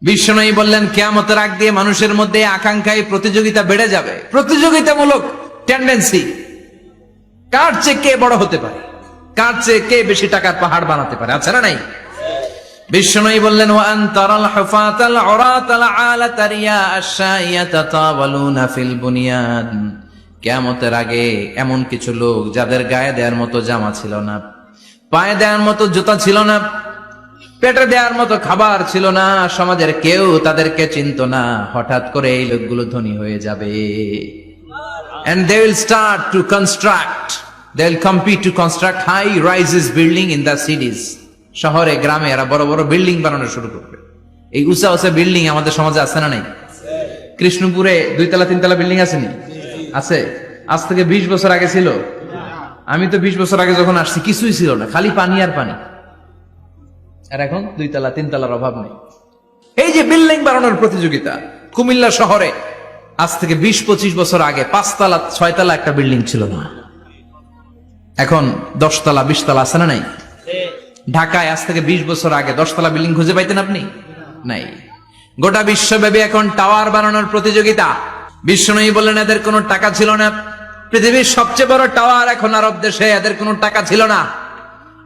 বিশ্বনবী বললেন কিয়ামতের আগ দিয়ে মানুষের মধ্যে আকাঙ্ক্ষায় প্রতিযোগিতা বেড়ে যাবে, প্রতিযোগিতামূলক টেন্ডেন্সি। কার চেয়ে কে বড় হতে পারে, কার চেয়ে কে বেশি টাকার পাহাড় বানাতে পারে, আছে না নাই? বিশ্বনবী বললেন ওয়া আনতারাল হুফাতাল উরাতাল আলাতা রিয়া আশ-শাইয়াতা তাওয়ালুনা ফিল বুনিয়ান। কিয়ামতের আগে এমন কিছু লোক যাদের গায়ে দেওয়ার মতো জামা ছিল না, পায়ে দেওয়ার মতো জুতা ছিল না, পেটে দেওয়ার মতো খাবার ছিল না, সমাজের কেউ তাদেরকে চিনতো না। হঠাৎ করে এই লোকগুলো ধনী হয়ে যাবে। And they will start to construct, they will compete to construct high rises building in the cities. শহরে গ্রামে এরা বড় বড় বিল্ডিং বানানো শুরু করবে। এই উঁচা উঁচা বিল্ডিং আমাদের সমাজে আছে না নাই? কৃষ্ণপুরে 2 তলা 3 তলা বিল্ডিং আছে নি? আছে। আজ থেকে 20 বছর আগে ছিল? আমি তো 20 বছর আগে যখন আসছি কিছুই ছিল না, খালি পানি আর পানি। আর এখন 2 তলা 3 তলার অভাব নেই। এই যে বিল্ডিং বানানোর প্রতিযোগিতা, কুমিল্লা শহরে আজ থেকে 20-25 বছর আগে 5 তলা 6 তলা একটা বিল্ডিং ছিল না, এখন 10 তলা 20 তলা আছে না নাই? ঢাকায় আজ থেকে 20 বছর আগে 10 তলা বিল্ডিং খুঁজে পাইতেন আপনি? নাই। গোটা বিশ্বব্যাপী এখন টাওয়ার বানানোর প্রতিযোগিতা। বিশ্বনবী বললেন এদের কোনো টাকা ছিল না। পৃথিবীর সবচেয়ে বড় টাওয়ার এখন আরব দেশে, এদের কোনো টাকা ছিল না।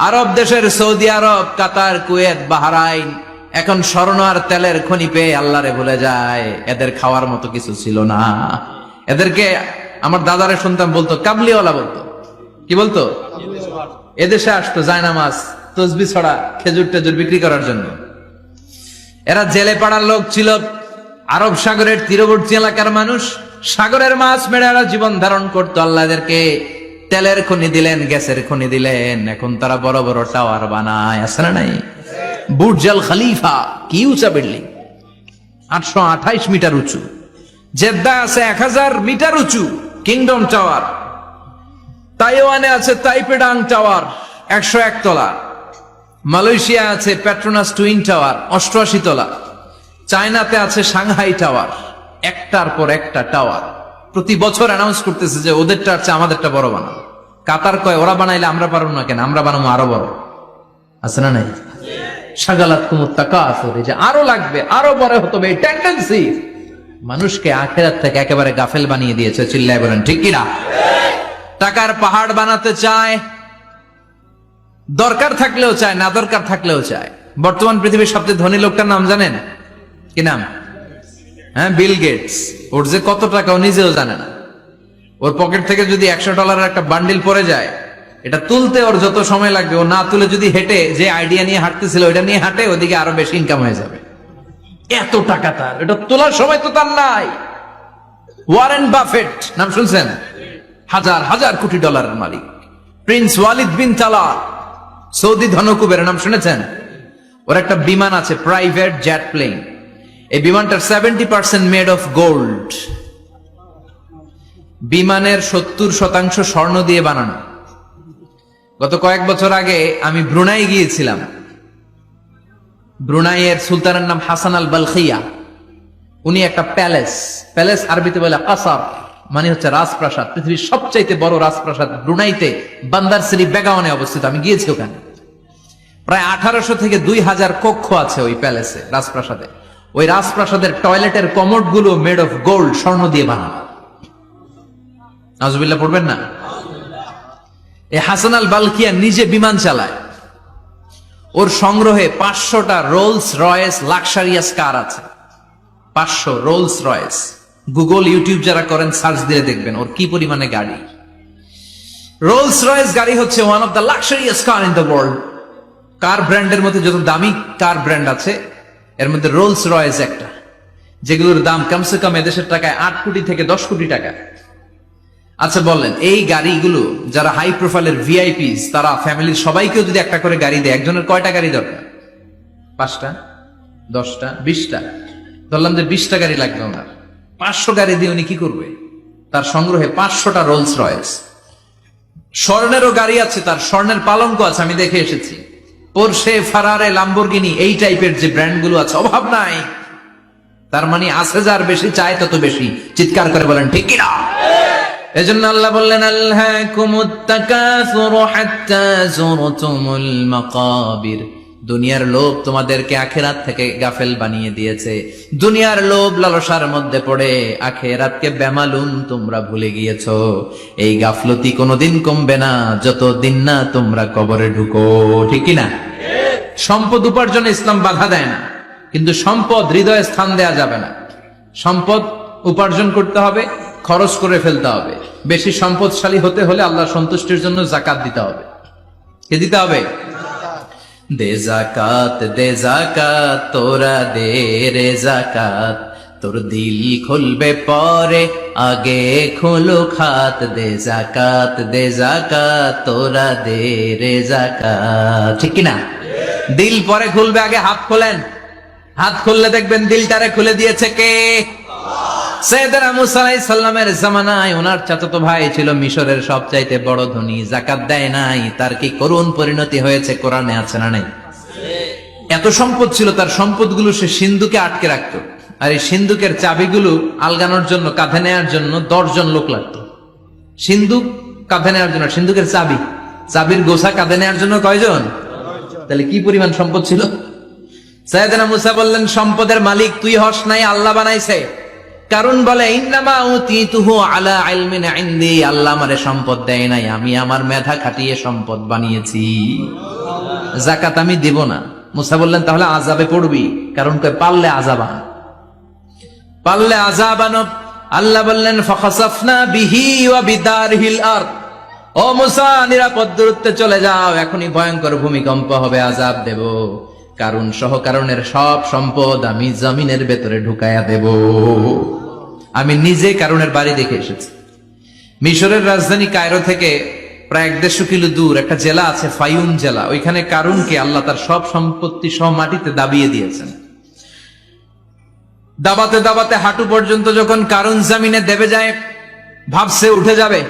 আরব দেশের সৌদি আরব, কাতার, কুয়েত, বাহরাইন এখন স্বর্ণ আর তেলের খনি পেয়ে আল্লাহরে ভুলে যায়। এদের খাওয়ার মতো কিছু ছিল না। এদেরকে আমার দাদারে শুনতাম বলতো কাবলিওয়ালা বলতো। কি বলতো? এদেশে আসতো জায়নামাজ, তসবি ছড়া, খেজুর টেজুর বিক্রি করার জন্য। এরা জেলে পাড়ার লোক ছিল। আরব সাগরের তীরবর্তী এলাকার মানুষ, সাগরের মাছ মেরে এরা জীবন ধারণ করতো। আল্লাহ এদেরকে তেলের খনি দিলেন, গ্যাসের খনি দিলেন। এখন তারা বড় বড় টাওয়ার বানায়, আছে না নাই? বুর্জ আল খলিফা, কি উঁচা বিল্ডিং, 828 মিটার উঁচু। জেদ্দা আছে 1000 মিটার উঁচু কিংডম টাওয়ার। তাইওয়ানে আছে তাইপেডাং টাওয়ার 101 তলা। মালয়েশিয়া আছে পেট্রোনাস টুইন টাওয়ার 88 তলা। চায়নাতে আছে সাংহাই টাওয়ার, একটার পর একটা টাওয়ার। প্রতি বছর অ্যানাউন্স করতেছে যে ওদেরটা আছে আমাদেরটা বড় বানাবো। কাতার কয় ওরা বানাইলে আমরা পারবো না কেন, আমরা বানাবো আরো বড়, আছে না নাই? শাগালাত কুমুত তাকাসুর, যে আরো লাগবে, আরো বড় হতে হবে, এই টেন্ডেন্সি মানুষকে আখিরাত থেকে একেবারে গাফেল বানিয়ে দিয়েছে। চিল্লায় বলেন ঠিক কিনা? টাকার পাহাড় বানাতে চায়, দরকার থাকলেও চায়, না দরকার থাকলেও চায়। বর্তমান পৃথিবীর সবচেয়ে ধনী লোকটার নাম জানেন? কি নাম? হ্যাঁ, বিল গেটস। ওর যে কত টাকা ও নিজেও জানে না। ওর পকেট থেকে যদি $100 একটা বান্ডিল পড়ে যায়, এটা তুলতে ওর যত সময় লাগবে, ও না তুলে যদি হেঁটে যে আইডিয়া নিয়ে হাঁটতেছিল ওইটা নিয়ে হাঁটে, ওদিকে আরো বেশি ইনকাম হয়ে যাবে। এত টাকা তার, এটা তোলার সময় তো তার নাই। ওয়ারেন বাফেট নাম শুনছেন? হাজার হাজার কোটি ডলারের মালিক। Prince Walid bin Talal, Saudi ধনকুবের নাম শুনেছেন? ওর একটা বিমান আছে, প্রাইভেট জেট প্লেন। এই বিমানটার 70% মেড অফ গোল্ড। বিমানের 70% স্বর্ণ দিয়ে বানানো। গত কয়েক বছর আগে আমি ব্রুনাই গিয়েছিলাম। ব্রুনাইয়ের সুলতানের নাম হাসান আল বালখিয়া। উনি একটা প্যালেস আরবিতে বলে কাসার, মানে হচ্ছে রাজপ্রাসাদ। পৃথিবীর সবচাইতে বড় রাজপ্রাসাদ ব্রুনাইতে বান্দার সিরি বেগাওয়ানে অবস্থিত। আমি গিয়েছি ওখানে। প্রায় 1800 থেকে 2000 কক্ষ আছে ওই প্যালেসে, রাজপ্রাসাদে। ওই রাজপ্রাসাদের টয়লেটের কমোড গুলো মেড অফ গোল্ড, স্বর্ণ দিয়ে বানানো। নাউজুবিল্লাহ পড়বেন না? এই হাসান আল বালকিয়া নিজে বিমান চালায়। ওর সংগ্রহে 500টা রোলস রয়েস লাক্সারিয়াস কার আছে। 500 রোলস রয়েস। গুগল, ইউটিউব যারা করেন সার্চ দিয়ে দেখবেন ওর কি পরিমাণে গাড়ি। রোলস রয়েস গাড়ি হচ্ছে one of the luxurious car in the world. কার ব্র্যান্ডের মধ্যে যত দামি কার ব্র্যান্ড আছে এর মধ্যে রোলস রয়েস একটা, যেগুলোর দাম কমসে কম এদেশের টাকায় 8 কোটি থেকে 10 কোটি টাকা। আচ্ছা বলেন, এই গাড়িগুলো যারা হাই প্রোফাইলের ভিআইপিস, তারা ফ্যামিলির সবাইকেও যদি একটা করে গাড়ি দেয়, একজনের কয়টা গাড়ি দরকার? 5টা, 10টা, 20টা। ধরলাম যে 20টা গাড়ি লাগবে ওনার। 500 গাড়ি দিয়ে উনি কি করবে? তার সংগ্রহে 500টা রোলস রয়েস। স্বর্ণেরও গাড়ি আছে তার, স্বর্ণের পালঙ্ক আছে, আমি দেখে এসেছি। পোরশে, ফারারে, লাম্বরগিনি, এই টাইপের যে ব্র্যান্ড গুলো আছে, অভাব নাই। তার মানে আছে, যার বেশি চায় তত বেশি। চিৎকার করে বলেন ঠিক কিনা? এজন্য আল্লাহ বললেন আল্লাকুমুত তাকাসুরু হাত্তা যুরতুমুল মাকাবির। দুনিয়ার লোভ তোমাদেরকে আখেরাত থেকে গাফেল বানিয়ে দিয়েছে। দুনিয়ার লোভ লালসার মধ্যে পড়ে আখেরাতকে বেমালুম তোমরা ভুলে গিয়েছো। এই গাফলতি কোনোদিন কমবে না যতদিন না তোমরা কবরে ঢুকো, ঠিক কি না? সম্পদ উপার্জনে ইসলাম বাধা দেয় না, কিন্তু সম্পদ হৃদয়ে স্থান দেয়া যাবে না। সম্পদ উপার্জন করতে হবে, খরচ করে ফেলতে হবে। বেশি সম্পদশালী হতে হলে আল্লাহ সন্তুষ্টির জন্য যাকাত দিতে হবে। কে দিতে হবে? দে জাকাত তোরা দে রে জাকাত, তোর দিল খুলবে পরে আগে খোলো খাত। দে জাকাত তোরা দে রে জাকাত, ঠিক কিনা? দিল পরে খুলবে, আগে হাত খোলেন। হাত খুললে দেখবেন দিলটারে খুলে দিয়েছে কে? সাইয়েদনা মুসা আলাইহিস সালামের জামানায় ওনার চাচাতো ভাই ছিল মিশরের সবচাইতে বড় ধনী, যাকাত দেয় নাই। তার কি করুণ পরিণতি হয়েছে কোরআনে আছে না নাই? এত সম্পদ ছিল, তার সম্পদগুলো সে সিন্ধুকে আটকে রাখতো। আর এই সিন্ধুকের চাবিগুলো আলগানোর জন্য, কাঁধে নেওয়ার জন্য 10 জন লোক লাগতো। সিন্ধুক কাঁধে নেওয়ার জন্য, সিন্ধুকের চাবির গোছা কাঁধে নেওয়ার জন্য কয়জন? তাহলে কি পরিমাণ সম্পদ ছিল? সাইয়েদনা মুসা বললেন, সম্পদের মালিক তুই হস নাই, আল্লাহ বানাইছে। কারণ বলে ইন্নামা উতিতুহু আলা ইলমিন ইনদি, আল্লাহ আমারে সম্পদ দেয় নাই, আমি আমার মেধা খাটিয়ে সম্পদ বানিয়েছি। যাকাত আমি দেব না। মুসা বললেন, তাহলে আযাবে পড়বি। কারণ কয় পারলে আযাব আনো। আল্লাহ বললেন, ফাখাসাফনা বিহি ওয়া বিদারহিল আরদ, ও মুসা নিরাপদ দূরত্বে চলে যাও, এখনই ভয়ঙ্কর ভূমিকম্প হবে, আযাব দেব। কারণ সহকারণের সব সম্পদ আমি জমিনের ভেতরে ঢুকায়া দেব। আমি নিজে কারণের বাড়ি দেখে এসেছি। মিশরের রাজধানী কায়রো থেকে প্রায় 150 কিলো দূর একটা জেলা আছে, ফায়ুম জেলা। ওইখানে কারুনকে আল্লাহ তার সব সম্পত্তি সহ মাটিতে দাবিয়ে দিয়েছেন। দাবাতে দাবাতে হাঁটু পর্যন্ত যখন কারুন জমিনে দেবে যায়, ভাবছে উঠে যাবে।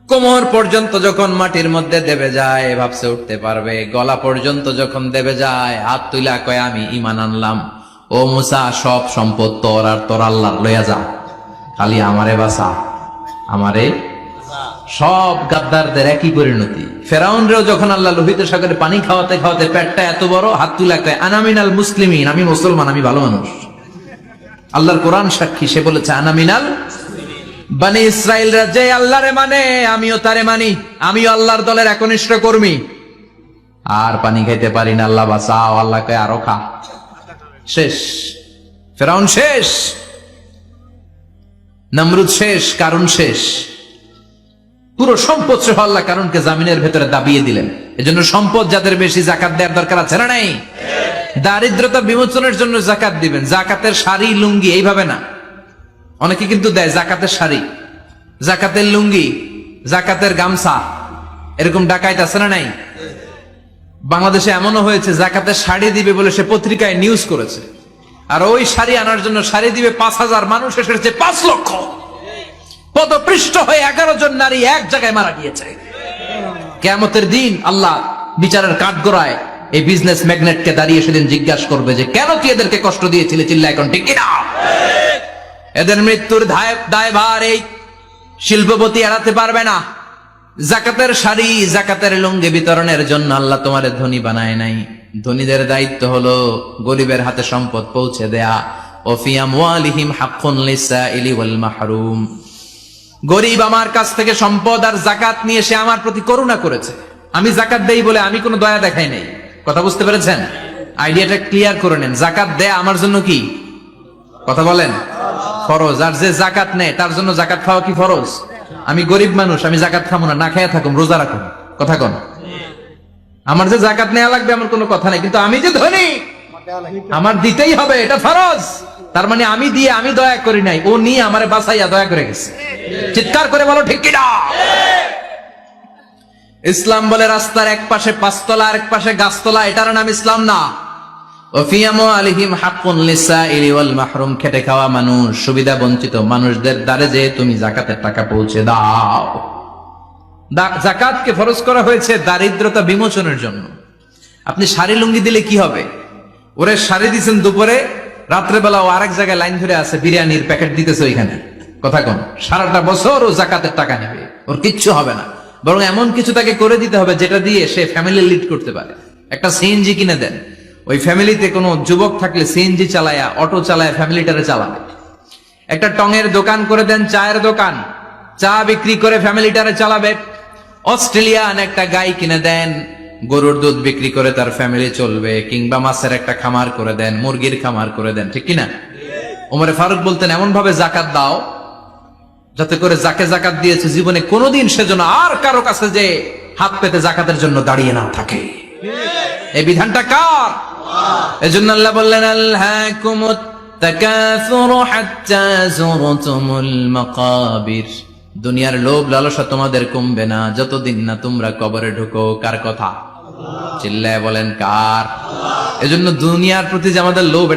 কোমর পর্যন্ত যখন মাটির মধ্যে দেবে যায়, ভাবছে উঠতে পারবে। গলা পর্যন্ত যখন দেবে যায়, হাত তুইলা কয় আমি ঈমান আনলাম। ও মুসা, সব সম্পদ তোর আর তোর আল্লাহর লইয়া যা, খালি আমারে বাঁচা, আমারে। সব গাদ্দারদের একই পরিণতি। ফেরাউনরেও যখন আল্লাহ লোহিত সাগরে পানি খাওয়াতে খাওয়াতে পেটটা এত বড়, হাত তুইলা কয় আনা মিনাল মুসলিমিন, আমি মুসলমান, আমি ভালো মানুষ। আল্লাহর কোরআন সাক্ষী, সে বলেছে আনা মিনাল। বনি ইসরাইলরা যে আল্লাহরে মানে, আমিও তারে মানি, আমিও আল্লাহর দলের একনিষ্ঠ কর্মী। আর পানি খাইতে পারি না, আল্লাহ বাঁচাও। আল্লাহ কয় আরো খা। শেষ, ফেরাউন শেষ, নমরুদ শেষ, কারুন শেষ। পুরো সম্পদ সহ আল্লাহ কারুনকে জামিনের ভেতরে দাবিয়ে দিলেন। এজন্য সম্পদ যাদের বেশি, যাকাত দেওয়ার দরকার আছে না নাই? দারিদ্রতা বিমোচনের জন্য যাকাত দিবেন। যাকাতের শাড়ি লুঙ্গি এইভাবে না, অনেকে কিন্তু দেয় জাকাতের শাড়ি, জাকাতের লুঙ্গি, জাকাতের গামছা, এরকম ডাকাইত আছে না নাই? বাংলাদেশে এমনও হয়েছে জাকাতের শাড়ি দিবে বলে সে পত্রিকায় নিউজ করেছে, আর ওই শাড়ি আনার জন্য শাড়ি দিবে 5000, মানুষ এসেছে 5 লক্ষ। পদপৃষ্ঠ হয়ে 11 জন নারী এক জায়গায় মারা গিয়েছে। কিয়ামতের দিন আল্লাহ বিচারের কাঠগড়ায় এই বিজনেস ম্যাগনেটকে দাঁড়িয়ে সেদিন জিজ্ঞাসা করবে যে কেন তুই এদেরকে কষ্ট দিয়েছিলি? চিল্লা এখন ঠিক কিনা? এদের মৃত্যুর দায়ভার এই শিল্পপতি এড়াতে পারবে না। যাকাতের শাড়ি, যাকাতের লুঙ্গি বিতরণের জন্য আল্লাহ তোমারে ধনী বানায় নাই। ধনীদের দায়িত্ব হলো গরিবের হাতে সম্পদ পৌঁছে দেয়া। ওফি আমওয়ালিহিম হাক্কুন লিসাইলি ওয়াল মাহরুম। গরিব আমার কাছ থেকে সম্পদ আর যাকাত নিয়ে সে আমার প্রতি করুণা করেছে। আমি যাকাত দেই বলে আমি কোনো দয়া দেখাই নাই। কথা বুঝতে পেরেছেন? আইডিয়াটা ক্লিয়ার করে নেন। যাকাত দেয়া আমার জন্য কি? কথা বলেন, ফরজ। আর যে যাকাত নেয় তার জন্য যাকাত খাওয়া কি ফরজ? আমি গরিব মানুষ, আমি যাকাত খাবো না, না খাইয়া থাকুম, রোজা রাখুন। কথা কন। আমার যে যাকাত নেওয়া লাগবে এমন কোনো কথা নেই, কিন্তু আমি যে ধনী আমার দিতেই হবে, এটা ফরজ। তার মানে আমি দিয়ে আমি দয়া করি নাই, ও নিয়ে আমারে বাঁচাইয়া দয়া করে গেছে। চিৎকার করে বলো ঠিক কিনা? ইসলাম বলে রাস্তার এক পাশে 5 তলা আর এক পাশে গাছতলা, এটার নাম ইসলাম না। খেটে খাওয়া মানুষ, সুবিধা বঞ্চিত মানুষদের দ্বারে যে তুমি যাকাতের টাকা পৌঁছে দাও। যাকাতকে ফরজ করা হয়েছে দারিদ্রতা বিমোচনের জন্য। আপনি শাড়ি লুঙ্গি দিলে কি হবে? ওরে শাড়ি দিচ্ছেন দুপুরে, রাত্রে বেলা ও আরেক জায়গায় লাইন ধরে আছে, বিরিয়ানির প্যাকেট দিতেছে ওইখানে। কথা কোন? সারাটা বছর ও যাকাতের টাকা নেবে, ওর কিচ্ছু হবে না। বরং এমন কিছু তাকে করে দিতে হবে যেটা দিয়ে সে ফ্যামিলি লিড করতে পারে। একটা সিএনজি কিনে দেন। ওই ফ্যামিলিতে কোনো যুবক থাকলে সিএনজি চালায়া, অটো চালায়া ফ্যামিলিটারে চালাবে। একটা টঙের দোকান করে দেন, চায়ের দোকান, চা বিক্রি করে ফ্যামিলিটারে চালাবে। অস্ট্রেলিয়ান একটা গাই কিনে দেন, গরুর দুধ বিক্রি করে তার ফ্যামিলি চলবে। কিংবা মাছের একটা খামার করে দেন, মুরগির খামার করে দেন, ঠিক কিনা? ওমরে ফারুক বলতেন, এমন ভাবে জাকাত দাও যাতে করে যাকে জাকাত দিয়েছে জীবনে কোনোদিন সেজন্য আর কারো কাছে যে হাত পেতে জাকাতের জন্য দাঁড়িয়ে না থাকে। এই বিধানটা কার? এজন্য আল্লাহ বললেন, আল্লাহকুমুত তাকাসুরু হাত্তা যুরতুমুল মাকাবির। দুনিয়ার লোভ লালসা তোমাদের কমবে না যতদিন না তোমরা কবরে ঢুকো। কার কথা? চিল্লায় বলেন কার? এজন্য দুনিয়ার প্রতি যে আমাদের লোভ, এটা